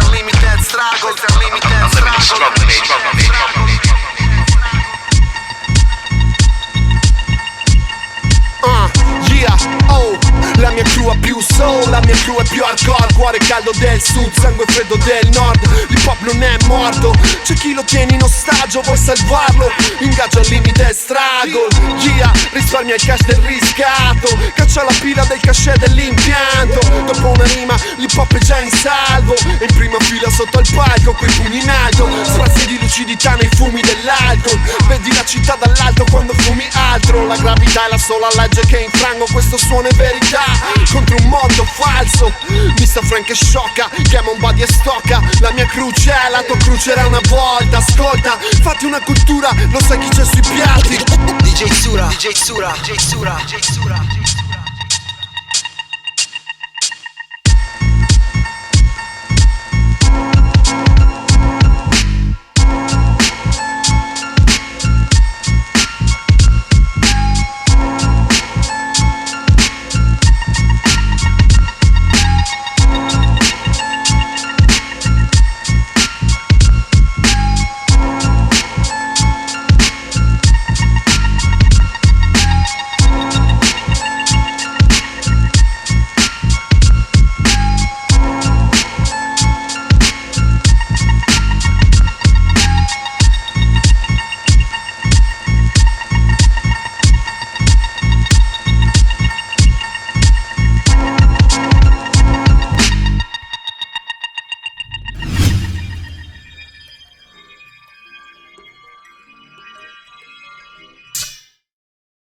Unlimited struggle, la mia crew ha più soul, la mia crew è più hardcore. Cuore caldo del sud, sangue freddo del nord. L'hip hop non è morto, c'è chi lo tiene in ostaggio, vuoi salvarlo? Ingaggio al limite struggle. Yeah, risparmia il cash del riscatto, caccia la pila del cachet dell'impianto. Dopo una rima l'hip hop è già in salvo, e in prima fila sotto al palco coi pugni in alto. Sprazzi di lucidità nei fumi dell'alcol, vedi la città dall'alto quando fumi altro. La gravità è la sola legge che infrango, questo suono è verità contro un mondo falso. Mr. Frank è sciocca, chiama un buddy e stocca. La mia cruce è la tua crucerà una volta. Ascolta, fatti una cultura, lo sai chi c'è sui piatti. DJ Sura, DJ Sura, DJ Sura, DJ Sura.